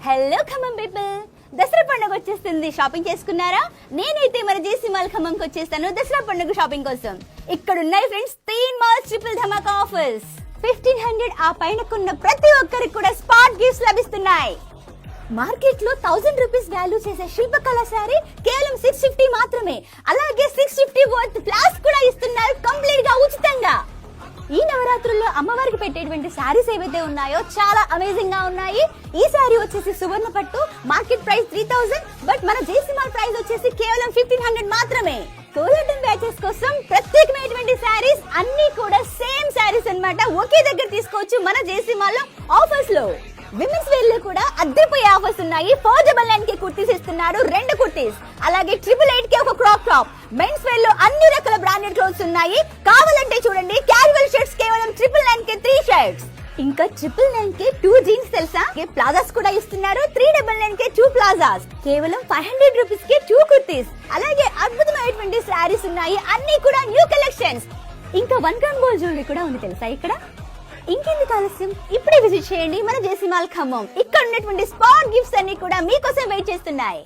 Hello Khammam people, Dasara పండుగ వచ్చేస్తుంది. Shopping చేసుకున్నారా? నేనైతే మన జేసీ మాల్ ఖమ్మంకి వచ్చేస్తాను దసరా పండుగ షాపింగ్ కోసం. ఇక్కడ ఉన్నాయి ఫ్రెండ్స్ 3 మాల్స్ ట్రిపుల్ ధమాకా ఆఫర్స్. 1500 ఆ పైన కొన్న ప్రతి ఒక్కరికి కూడా స్పాట్ గిఫ్ట్స్ లభిస్తున్నాయి. మార్కెట్ లో 1000 రూపీస్ వాల్యూ చేసే శిల్పకళ సారీ కేవలం 650 మాత్రమే. అలాగే 650 వర్త్ ఫ్లాస్క్ కూడా ఇస్తున్నారు కంప్లీట్ గా ఉచితంగా. ఈ నవరాత్రుల్లో అమ్మవారికి పెట్టేటువంటి శారీస్ ఏవైతే ఉన్నాయో చాలా అమేజింగ్ గా ఉన్నాయి. ఈ శారీ వచ్చేసి సువర్ణ పట్టు, మార్కెట్ ప్రైస్ 3000, బట్ మన జేసీ మాల్ ప్రైస్ వచ్చేసి కేవలం 1500 మాత్రమే. కోలాటం బ్యాచెస్ కోసం ప్రత్యేకమైనటువంటి శారీస్ అన్ని కూడా సేమ్ శారీస్ అన్నమాట. ఒకే దగ్గర తీసుకోవచ్చు మన జేసీ మాల్ లో ఆఫర్స్ లో. విమెన్స్ వేర్ లో కూడా అద్దెపోయే ఆఫర్స్ ఉన్నాయి. 499 కి కుర్తీస్ ఇస్తున్నారు, 2 కుర్తీస్. అలాగే 888 కి ఒక క్రాప్ టాప్. మెన్స్ వేర్ లో అన్ని రకాల బ్రాండెడ్ క్లోత్స్ ఉన్నాయి. కావాలంటే చూడండి, క్యాజువల్ షర్ట్స్ కేవలం 999 కి 3 షర్ట్స్. ఇంకా 999 కి 2 జీన్స్ తెలుసా? ప్లాజాస్ కూడా ఇస్తున్నారు. 399 కి 2 ప్లాజాస్. కేవలం 500 రూపీస్ కి 2 కుర్తీస్. అలాగే అద్భుతమైనటువంటి శారీస్ ఉన్నాయి, అన్ని కూడా న్యూ కలెక్షన్స్. ఇంకా 1 గ్రామ్ గోల్డ్ జ్యువెలరీ కూడా ఉంది తెలుసా ఇక్కడ. ఇంకెందుకు ఆలస్యం, ఇప్పుడే విజిట్ చేయండి మన జేసీ మాల్ ఖమ్మం. ఇక్కడ ఉన్నటువంటి స్పాట్ గిఫ్ట్స్ అన్ని కూడా మీకోసం వెయిట్ చేస్తున్నాయి.